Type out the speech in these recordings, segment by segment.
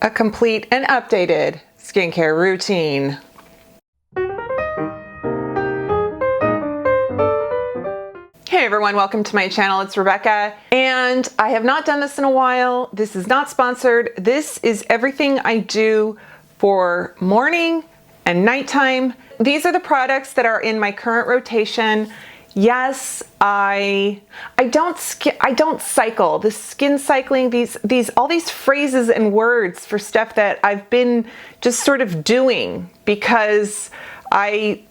a complete and updated skincare routine. Hey everyone, welcome to my channel. It's Rebecca, and I have not done this in a while. This is not sponsored. This is everything I do for morning and nighttime. These are the products that are in my current rotation. Yes, I don't cycle. The skin cycling, all these phrases and words for stuff that I've been just sort of doing because I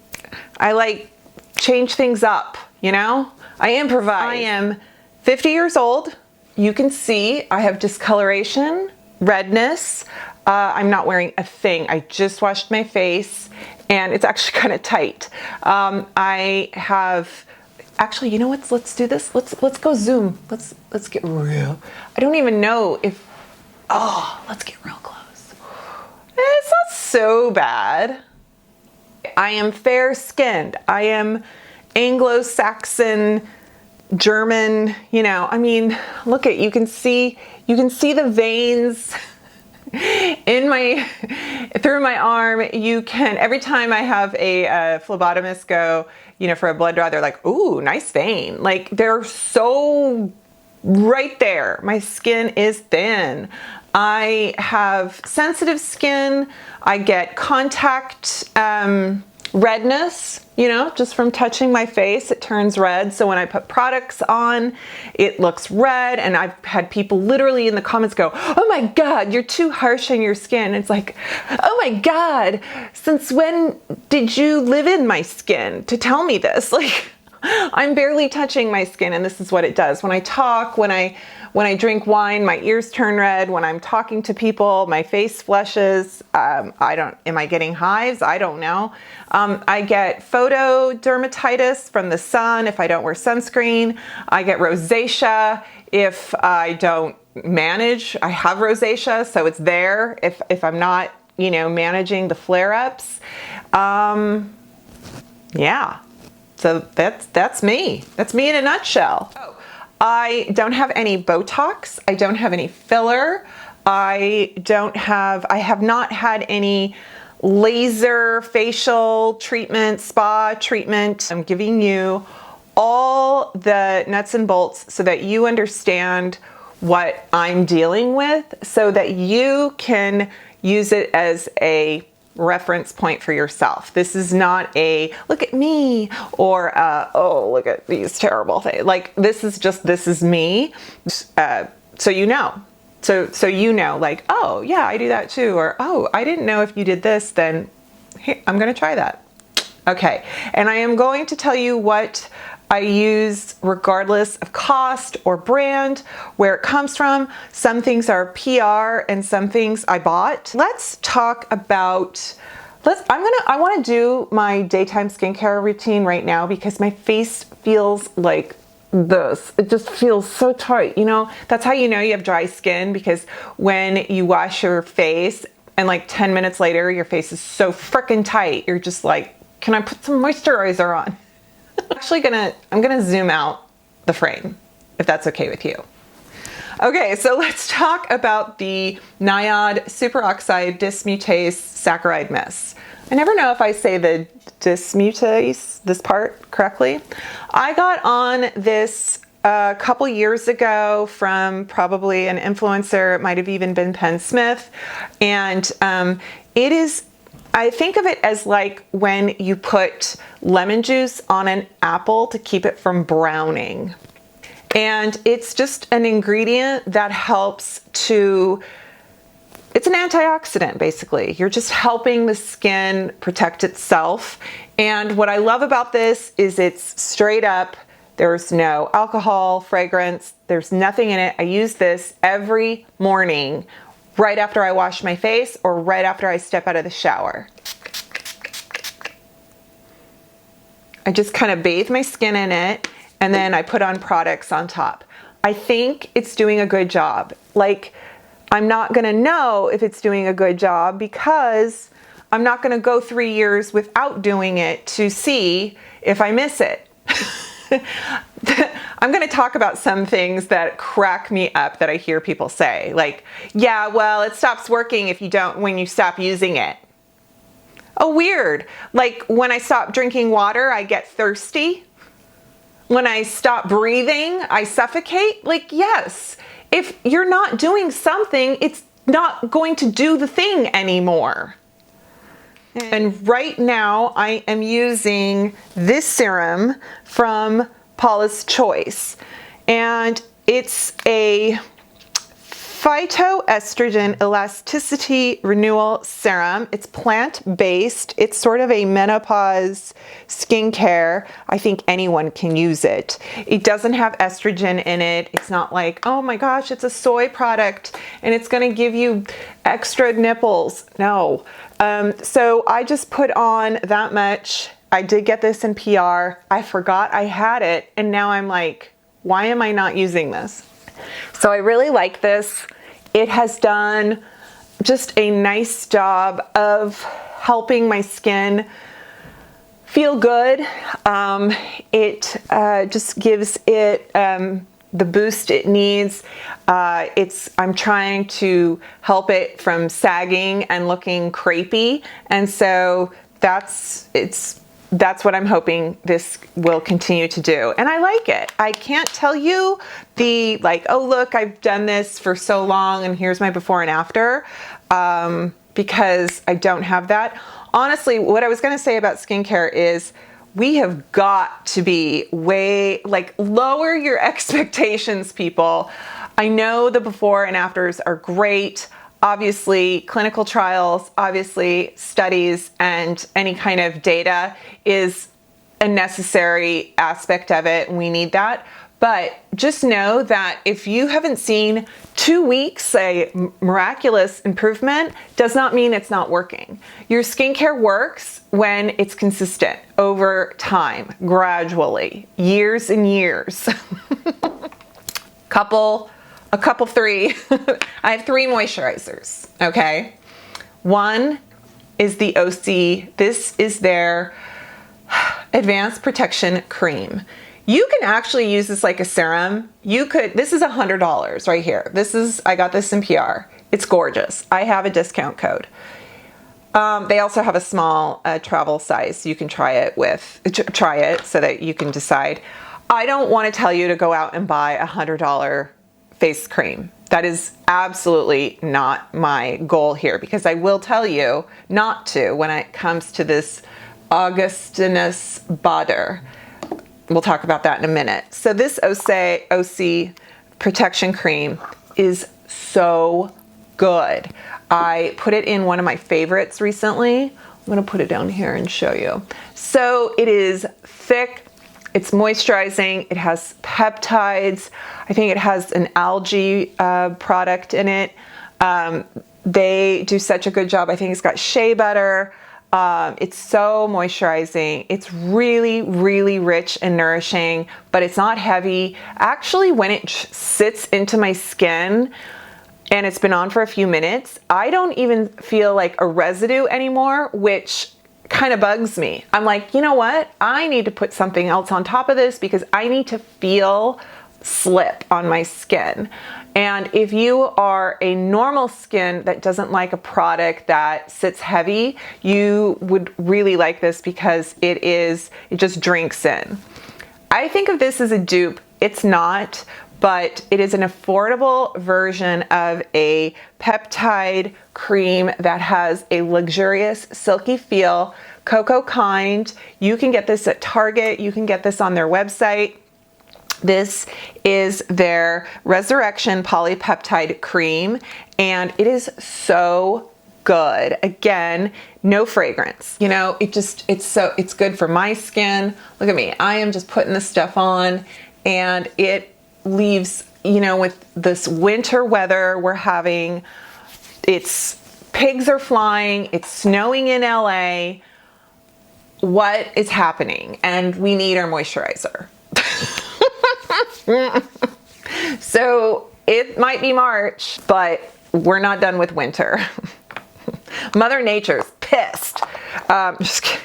like change things up, you know? I improvise. I am 50 years old. You can see I have discoloration, redness. I'm not wearing a thing. I just washed my face and it's actually kind of tight. I have, actually, you know what? Let's do this. Let's go zoom. Let's get real. I don't even know if, let's get real close. It's not so bad. I am fair skinned. I am Anglo-Saxon, German, you know, I mean, look at, you can see the veins in through my arm. You can, every time I have a phlebotomist go, you know, for a blood draw, they're like, ooh, nice vein. Like, they're so right there. My skin is thin. I have sensitive skin. I get contact redness, you know, just from touching my face, it turns red. So when I put products on, it looks red. And I've had people literally in the comments go, oh my God, you're too harsh on your skin. It's like, oh my God, since when did you live in my skin to tell me this? Like, I'm barely touching my skin and this is what it does. When I talk, when I drink wine, my ears turn red. When I'm talking to people, my face flushes. Am I getting hives? I don't know. I get photodermatitis from the sun if I don't wear sunscreen. I get rosacea if I don't manage. I have rosacea, so it's there if I'm not, you know, managing the flare-ups. Yeah. So that's me. That's me in a nutshell. I don't have any Botox. I don't have any filler. I have not had any laser facial treatment, spa treatment. I'm giving you all the nuts and bolts so that you understand what I'm dealing with so that you can use it as a reference point for yourself. This is not a look at me or oh, look at these terrible things. Like, this is me. So you know. So you know, like, oh yeah, I do that too, or oh, I didn't know if you did this, then hey, I'm gonna try that. Okay, and I am going to tell you what I use regardless of cost or brand, where it comes from. Some things are PR and some things I bought. Let's talk about, I wanna do my daytime skincare routine right now because my face feels like this. It just feels so tight. You know, that's how you know you have dry skin, because when you wash your face and like 10 minutes later, your face is so freaking tight. You're just like, can I put some moisturizer on? I'm gonna zoom out the frame, if that's okay with you. Okay, so let's talk about the NIOD superoxide dismutase saccharide mist. I never know if I say the dismutase, this part, correctly. I got on this a couple years ago from probably an influencer. It might have even been Penn Smith. And it is, I think of it as like when you put lemon juice on an apple to keep it from browning. And it's just an ingredient that helps to, it's an antioxidant basically. You're just helping the skin protect itself. And what I love about this is it's straight up, there's no alcohol, fragrance, there's nothing in it. I use this every morning right after I wash my face or right after I step out of the shower. I just kind of bathe my skin in it and then I put on products on top. I think it's doing a good job. Like, I'm not gonna know if it's doing a good job because I'm not gonna go 3 years without doing it to see if I miss it. I'm going to talk about some things that crack me up that I hear people say, like, yeah, well, it stops working when you stop using it. Oh, weird. Like when I stop drinking water, I get thirsty. When I stop breathing, I suffocate. Like, yes, if you're not doing something, it's not going to do the thing anymore. And right now I am using this serum from Paula's Choice, and it's a phytoestrogen elasticity renewal serum. It's plant-based. It's sort of a menopause skincare. I think anyone can use it. It doesn't have estrogen in it. It's not like, oh my gosh, it's a soy product and it's going to give you extra nipples. No. So I just put on that much. I did get this in PR. I forgot I had it, and now I'm like, why am I not using this? So I really like this. It has done just a nice job of helping my skin feel good. It just gives it the boost it needs. I'm trying to help it from sagging and looking crepey, and so that's what I'm hoping this will continue to do. And I like it. I can't tell you the like, oh look, I've done this for so long and here's my before and after, because I don't have that. Honestly, what I was gonna say about skincare is we have got to be lower your expectations, people. I know the before and afters are great. Obviously, clinical trials, obviously studies, and any kind of data is a necessary aspect of it, and we need that. But just know that if you haven't seen 2 weeks, a miraculous improvement, does not mean it's not working. Your skincare works when it's consistent over time, gradually, years and years. A couple three. I have 3 moisturizers, okay? One is the OC. This is their Advanced Protection Cream. You can actually use this like a serum. This is $100 right here. I got this in PR. It's gorgeous. I have a discount code. They also have a small travel size you can try it so that you can decide. I don't want to tell you to go out and buy a $100 face cream. That is absolutely not my goal here, because I will tell you not to when it comes to this Augustinus Bader. We'll talk about that in a minute. So this OC Protection Cream is so good. I put it in one of my favorites recently. I'm gonna put it down here and show you. So it is thick. It's moisturizing. It has peptides. I think it has an algae product in it. They do such a good job. I think it's got shea butter. It's so moisturizing. It's really, really rich and nourishing, but it's not heavy. Actually, when it sits into my skin and it's been on for a few minutes, I don't even feel like a residue anymore, which kind of bugs me. I'm like, you know what? I need to put something else on top of this because I need to feel slip on my skin. And if you are a normal skin that doesn't like a product that sits heavy, you would really like this because it just drinks in. I think of this as a dupe. It's not, but it is an affordable version of a peptide cream that has a luxurious silky feel, cocoa kind. You can get this at Target. You can get this on their website. This is their Resurrection Polypeptide Cream, and it is so good. Again, no fragrance. You know, it's good for my skin. Look at me. I am just putting this stuff on, and it leaves, you know, with this winter weather we're having, pigs are flying, it's snowing in LA. What is happening? And we need our moisturizer. So it might be March, but we're not done with winter. Mother Nature's pissed. Just kidding.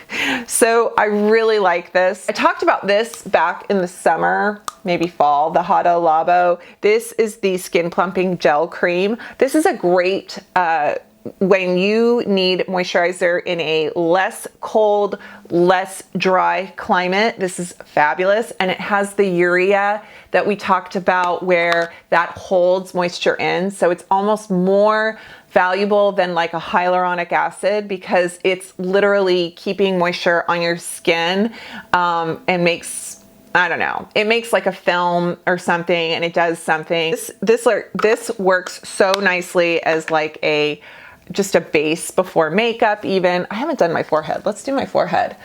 So I really like this. I talked about this back in the summer, maybe fall, the Hada Labo. This is the Skin Plumping Gel Cream. This is a great, when you need moisturizer in a less cold, less dry climate. This is fabulous. And it has the urea that we talked about where that holds moisture in. So it's almost more valuable than like a hyaluronic acid because it's literally keeping moisture on your skin and makes, I don't know, it makes like a film or something, and it does something. This works so nicely as like just a base before makeup even. I haven't done my forehead. Let's do my forehead.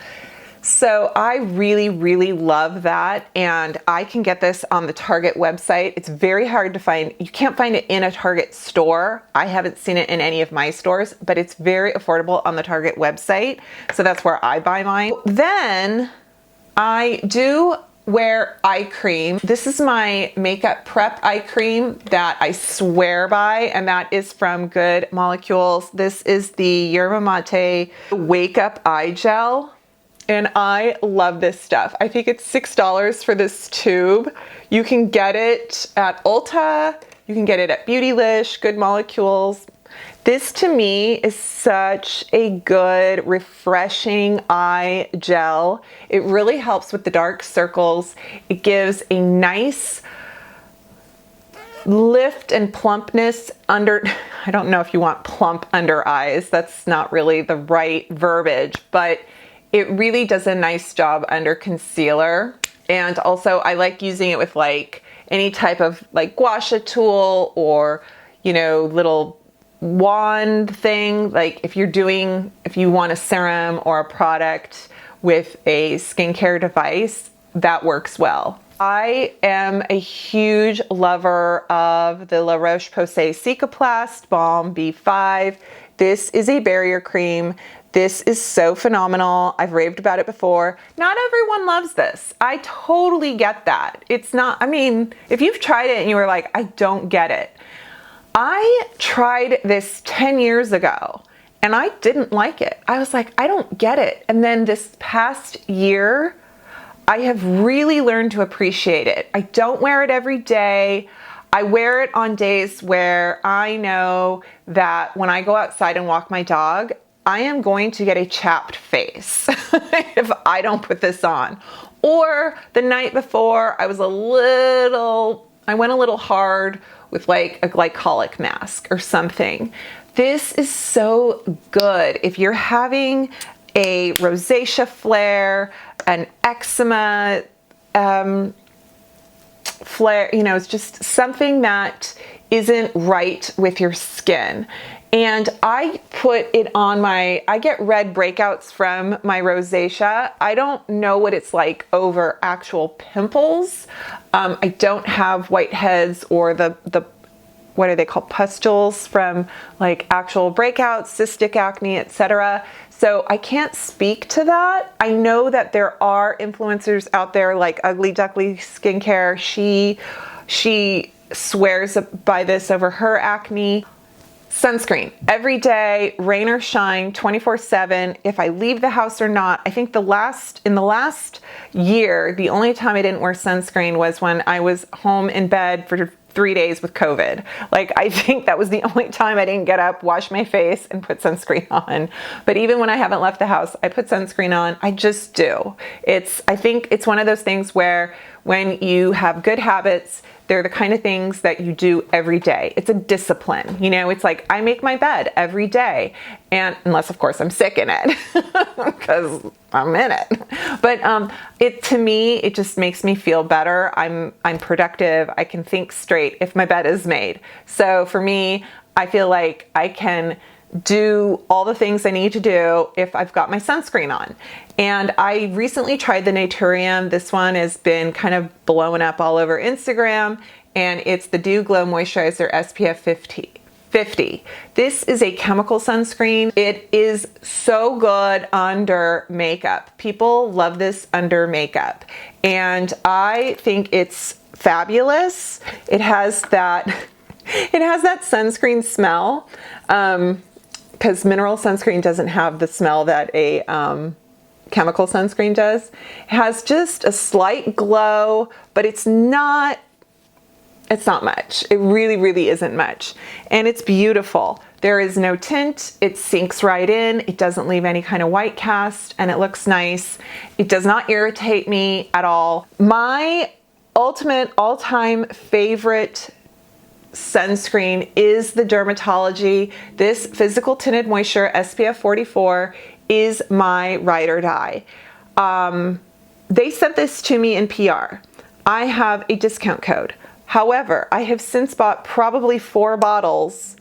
So I really, really love that. And I can get this on the Target website. It's very hard to find. You can't find it in a Target store. I haven't seen it in any of my stores, but it's very affordable on the Target website. So that's where I buy mine. Then I do wear eye cream. This is my makeup prep eye cream that I swear by, and that is from Good Molecules. This is the Yerba Mate Wake Up Eye Gel, and I love this stuff. I think it's $6 for this tube. You can get it at Ulta, you can get it at Beautylish, Good Molecules. This to me is such a good, refreshing eye gel. It really helps with the dark circles. It gives a nice lift and plumpness under, I don't know if you want plump under eyes. That's not really the right verbiage, but it really does a nice job under concealer. And also I like using it with like any type of like gua sha tool or, you know, little wand thing. Like if you want a serum or a product with a skincare device, that works well. I am a huge lover of the La Roche-Posay Cicaplast Balm B5. This is a barrier cream. This is so phenomenal. I've raved about it before. Not everyone loves this. I totally get that. It's not, I mean, if you've tried it and you were like, I don't get it. I tried this 10 years ago and I didn't like it. I was like, I don't get it. And then this past year, I have really learned to appreciate it. I don't wear it every day. I wear it on days where I know that when I go outside and walk my dog, I am going to get a chapped face if I don't put this on. Or the night before, I went a little hard with like a glycolic mask or something. This is so good. If you're having a rosacea flare, an eczema flare, you know, it's just something that isn't right with your skin. And I put it on I get red breakouts from my rosacea. I don't know what it's like over actual pimples. I don't have whiteheads or the what are they called, pustules from like actual breakouts, cystic acne, etc. So I can't speak to that. I know that there are influencers out there like Ugly Duckly Skincare. She swears by this over her acne. Sunscreen every day, rain or shine, 24/7. If I leave the house or not. I think in the last year, the only time I didn't wear sunscreen was when I was home in bed for 3 days with COVID. Like, I think that was the only time I didn't get up, wash my face, and put sunscreen on. But even when I haven't left the house, I put sunscreen on. I just do. I think it's one of those things where when you have good habits, they're the kind of things that you do every day. It's a discipline. You know, it's like I make my bed every day, and unless of course I'm sick in it because I'm in it. But to me, it just makes me feel better. I'm productive. I can think straight if my bed is made. So for me, I feel like I can do all the things I need to do if I've got my sunscreen on. And I recently tried the Naturium. This one has been kind of blowing up all over Instagram, and it's the Dew Glow Moisturizer SPF 50. This is a chemical sunscreen. It is so good under makeup. People love this under makeup, and I think it's fabulous. It has that sunscreen smell. Because mineral sunscreen doesn't have the smell that a chemical sunscreen does. It has just a slight glow, but it's not much. It really isn't much. And it's beautiful. There is no tint. It sinks right in. It doesn't leave any kind of white cast, and it looks nice. It does not irritate me at all. My ultimate all-time favorite sunscreen is the Dermatology. This Physical Tinted Moisture SPF 44 is my ride or die. They sent this to me in PR. I have a discount code. However, I have since bought probably 4 bottles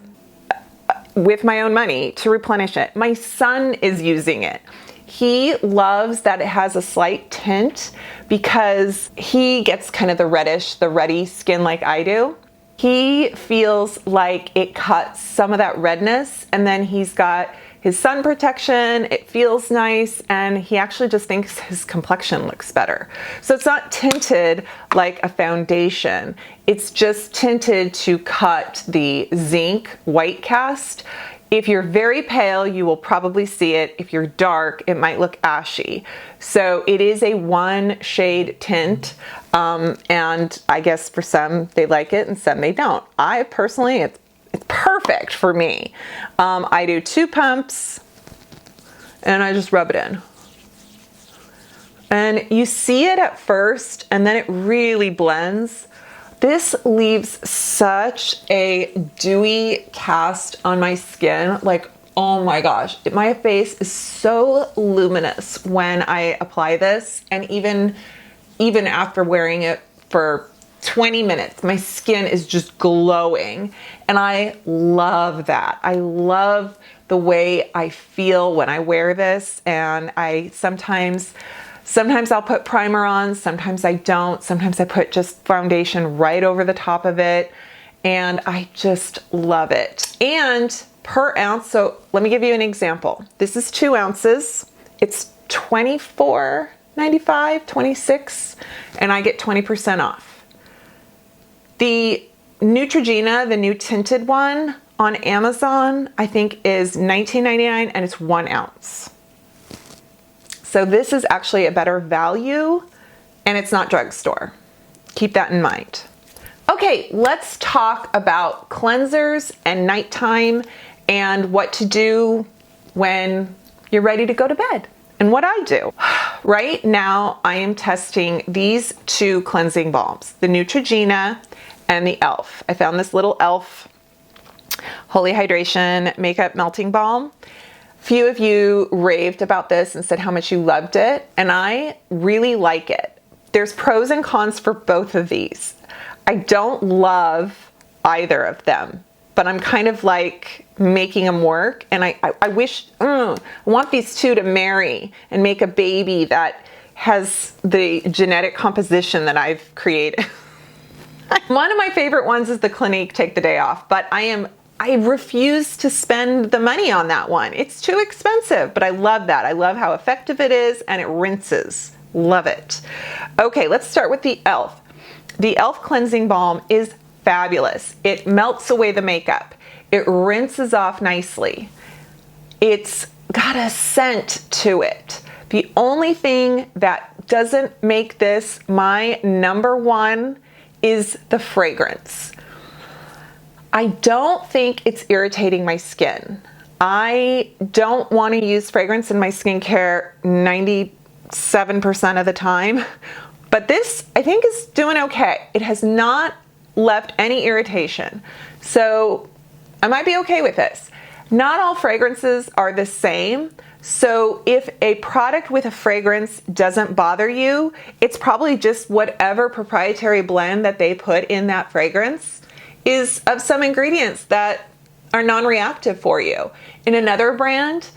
with my own money to replenish it. My son is using it. He loves that it has a slight tint because he gets kind of the reddish, the ruddy skin like I do. He feels like it cuts some of that redness, and then he's got his sun protection, it feels nice, and he actually just thinks his complexion looks better. So it's not tinted like a foundation. It's just tinted to cut the zinc white cast. If you're very pale, you will probably see it. If you're dark, it might look ashy. So it is a 1 shade tint, and I guess for some they like it and some they don't. I personally, it's perfect for me. I do 2 pumps and I just rub it in. And you see it at first and then it really blends. This leaves such a dewy cast on my skin. Like, oh my gosh, my face is so luminous when I apply this. And even after wearing it for 20 minutes, my skin is just glowing. And I love that. I love the way I feel when I wear this. And I sometimes I'll put primer on, sometimes I don't. Sometimes I put just foundation right over the top of it. And I just love it. And per ounce, so let me give you an example. This is 2 ounces. It's $24.95, 26, and I get 20% off. The Neutrogena, the new tinted one on Amazon, I think is $19.99, and it's 1 ounce. So this is actually a better value, and it's not drugstore. Keep that in mind. Okay, let's talk about cleansers and nighttime and what to do when you're ready to go to bed and what I do. Right now, I am testing these 2 cleansing balms, the Neutrogena and the e.l.f. I found this little e.l.f. Holy Hydration Makeup Melting Balm. Few of you raved about this and said how much you loved it, and I really like it. There's pros and cons for both of these. I don't love either of them, but I'm kind of like making them work, and I wish, I want these 2 to marry and make a baby that has the genetic composition that I've created. One of my favorite ones is the Clinique Take the Day Off, but I refuse to spend the money on that one. It's too expensive, but I love that. I love how effective it is, and it rinses. Love it. Okay, let's start with the e.l.f. The e.l.f. Cleansing Balm is fabulous. It melts away the makeup. It rinses off nicely. It's got a scent to it. The only thing that doesn't make this my #1 is the fragrance. I don't think it's irritating my skin. I don't want to use fragrance in my skincare 97% of the time, but this I think is doing okay. It has not left any irritation, so I might be okay with this. Not all fragrances are the same, so if a product with a fragrance doesn't bother you, it's probably just whatever proprietary blend that they put in that fragrance is of some ingredients that are non-reactive for you. In another brand,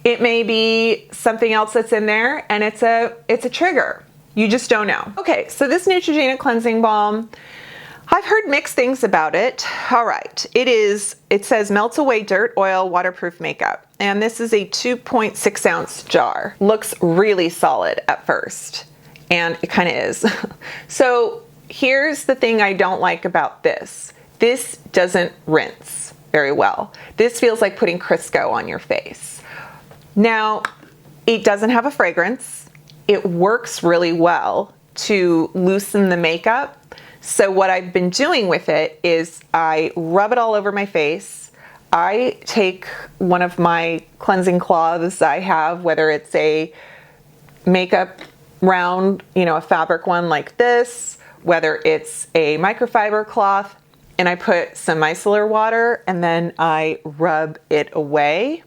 it may be something else that's in there and it's a trigger. You just don't know. Okay, so this Neutrogena Cleansing Balm, I've heard mixed things about it. All right, it says melts away dirt, oil, waterproof makeup. And this is a 2.6 ounce jar. Looks really solid at first, and it kind of is. So here's the thing I don't like about this. This doesn't rinse very well. This feels like putting Crisco on your face. Now, It doesn't have a fragrance. It works really well to loosen the makeup. So what I've been doing with it is I rub it all over my face. I take one of my cleansing cloths I have, whether it's a makeup round, a fabric one like this, whether it's a microfiber cloth, and I put some micellar water and then I rub it away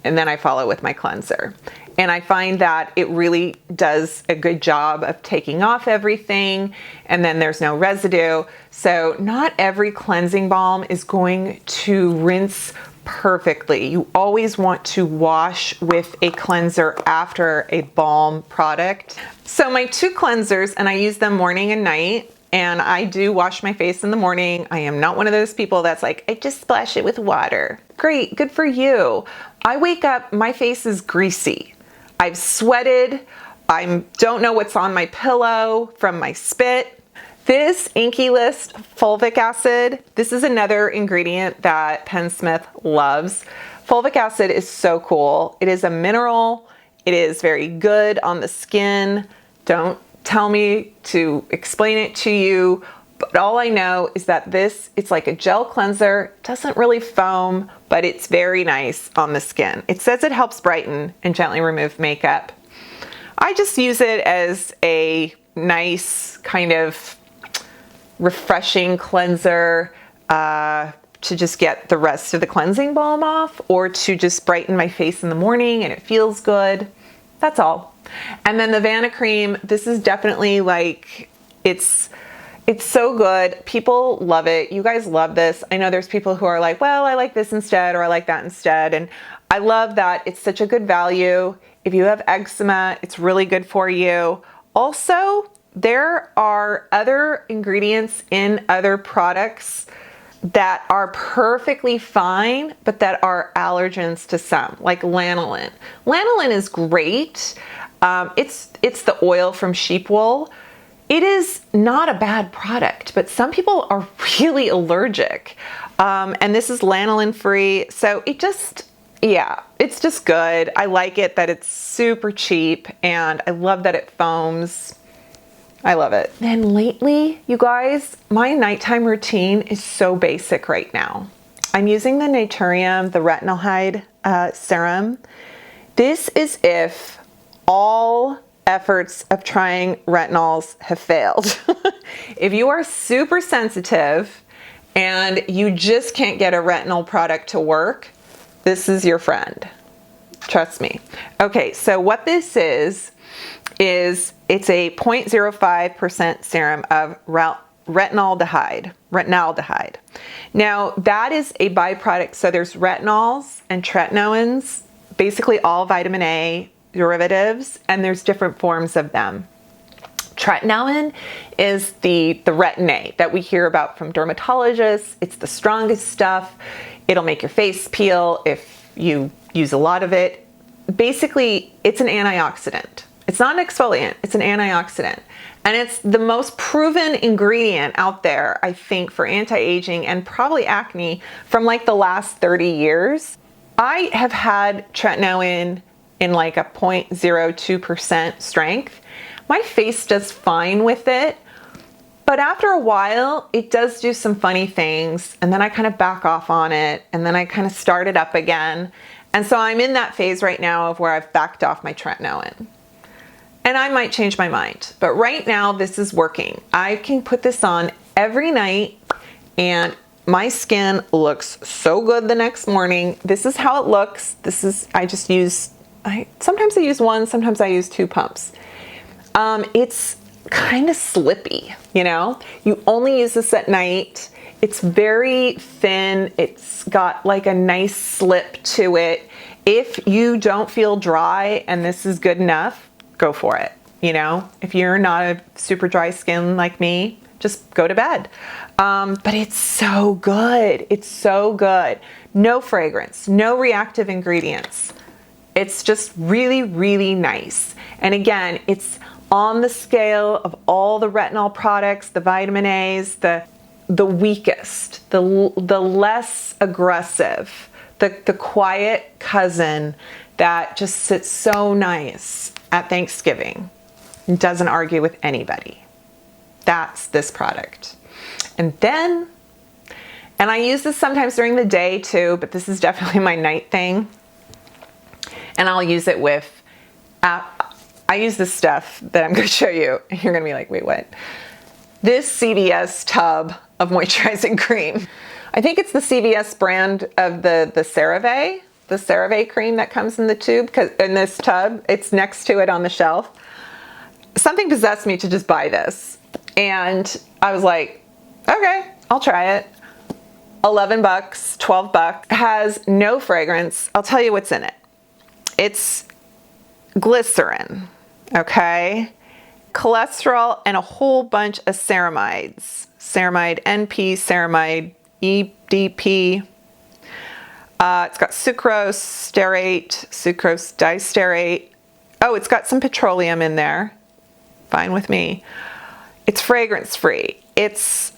and then I follow with my cleanser. And I find that it really does a good job of taking off everything, and then there's no residue. So not every cleansing balm is going to rinse perfectly. You always want to wash with a cleanser after a balm product. So my 2 cleansers, and I use them morning and night, and I do wash my face in the morning. I am not one of those people that's like, I just splash it with water. Great, good for you. I wake up, my face is greasy. I've sweated. I don't know what's on my pillow from my spit. This Inkey List fulvic acid, this is another ingredient that Penn Smith loves. Fulvic acid is so cool. It is a mineral. It is very good on the skin. Don't tell me to explain it to you, but all I know is that it's like a gel cleanser. Doesn't really foam, but it's very nice on the skin. It says it helps brighten and gently remove makeup. I just use it as a nice kind of refreshing cleanser to just get the rest of the cleansing balm off, or to just brighten my face in the morning and it feels good. That's all. And then the Vanicream, this is definitely like, it's so good. People love it. You guys love this. I know there's people who are like, well, I like this instead, or I like that instead. And I love that it's such a good value. If you have eczema, it's really good for you. Also, there are other ingredients in other products that are perfectly fine, but that are allergens to some, like lanolin. Lanolin is great. It's the oil from sheep wool. It is not a bad product, but some people are really allergic. And this is lanolin free. So it's just good. I like it that it's super cheap, and I love that it foams. I love it. Then lately, you guys, my nighttime routine is so basic right now. I'm using the Naturium, the Retinol Hide serum. This is if all efforts of trying retinols have failed. If you are super sensitive and you just can't get a retinol product to work, this is your friend. Trust me. Okay, so what this is it's a 0.05% serum of retinaldehyde. Now, that is a byproduct. So there's retinols and tretinoins, basically all vitamin A derivatives, and there's different forms of them. Tretinoin is the retin A that we hear about from dermatologists. It's the strongest stuff. It'll make your face peel if you use a lot of it. Basically, it's an antioxidant. It's not an exfoliant, it's an antioxidant. And it's the most proven ingredient out there, I think, for anti-aging and probably acne from like the last 30 years. I have had tretinoin in like a 0.02% strength. My face does fine with it, but after a while, it does do some funny things, and then I kind of back off on it, and then I kind of start it up again. And so I'm in that phase right now of where I've backed off my tretinoin. And I might change my mind, but right now this is working. I can put this on every night and my skin looks so good the next morning. This is how it looks. Sometimes I use one, sometimes I use 2 pumps. It's kind of slippy, You only use this at night. It's very thin. It's got like a nice slip to it. If you don't feel dry and this is good enough, go for it. If you're not a super dry skin like me, just go to bed. But it's so good. It's so good. No fragrance, no reactive ingredients. It's just really, really nice. And again, it's on the scale of all the retinol products, the vitamin A's, the weakest, the less aggressive, the quiet cousin that just sits so nice at Thanksgiving and doesn't argue with anybody. That's this product. And I use this sometimes during the day too, but this is definitely my night thing. And I'll use it with, I use this stuff that I'm going to show you, and you're going to be like, wait, what? This CVS tub of moisturizing cream. I think it's the CVS brand of the CeraVe cream that comes in the tube, because in this tub, it's next to it on the shelf. Something possessed me to just buy this. And I was like, okay, I'll try it. 11 bucks, 12 bucks. It has no fragrance. I'll tell you what's in it. It's glycerin, okay? Cholesterol and a whole bunch of ceramides. Ceramide NP, ceramide EDP. It's got sucrose, stearate, sucrose distearate. Oh, it's got some petroleum in there. Fine with me. It's fragrance free. It's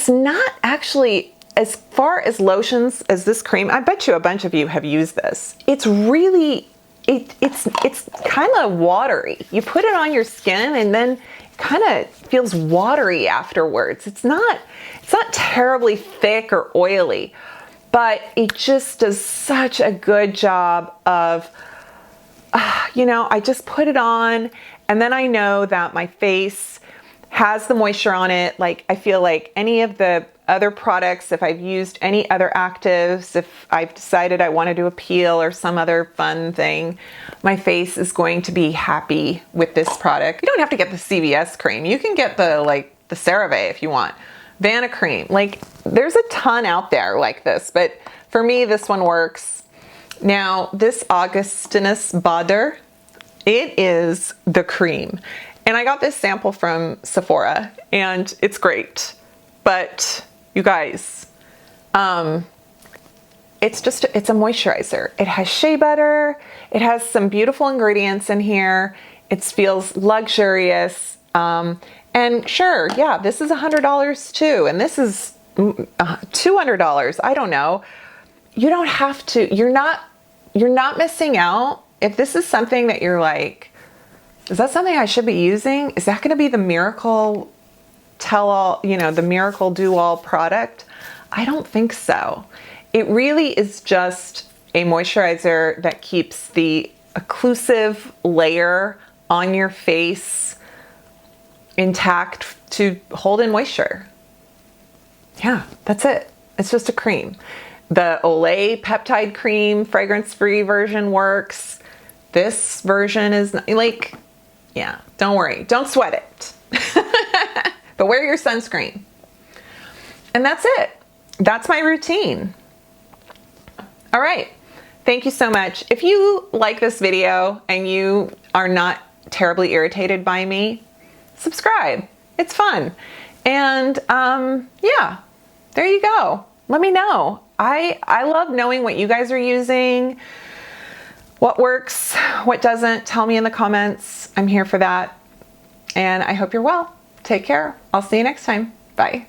not actually, as far as lotions as this cream, I bet you a bunch of you have used this. It's really, it's kind of watery. You put it on your skin and then it kind of feels watery afterwards. It's not terribly thick or oily, but it just does such a good job of, I just put it on and then I know that my face has the moisture on it. Like, I feel like any of the other products, if I've used any other actives, if I've decided I want to do a peel or some other fun thing, my face is going to be happy with this product. You don't have to get the CVS cream. You can get the CeraVe if you want. Vanna cream. Like, there's a ton out there like this, but for me, this one works. Now, this Augustinus Bader, it is the cream. And I got this sample from Sephora and it's great. But you guys, it's a moisturizer. It has shea butter. It has some beautiful ingredients in here. It feels luxurious. And sure, yeah, this is $100 too. And this is $200. I don't know. You don't have to, you're not missing out. If this is something that you're like, is that something I should be using? Is that going to be the miracle tell-all, the miracle do-all product? I don't think so. It really is just a moisturizer that keeps the occlusive layer on your face intact to hold in moisture. Yeah, that's it. It's just a cream. The Olay peptide cream fragrance-free version works. This version is not, yeah, don't worry. Don't sweat it. But wear your sunscreen. And that's it. That's my routine. All right. Thank you so much. If you like this video and you are not terribly irritated by me, subscribe. It's fun. And yeah, there you go. Let me know. I love knowing what you guys are using, what works, what doesn't. Tell me in the comments. I'm here for that. And I hope you're well. Take care. I'll see you next time. Bye.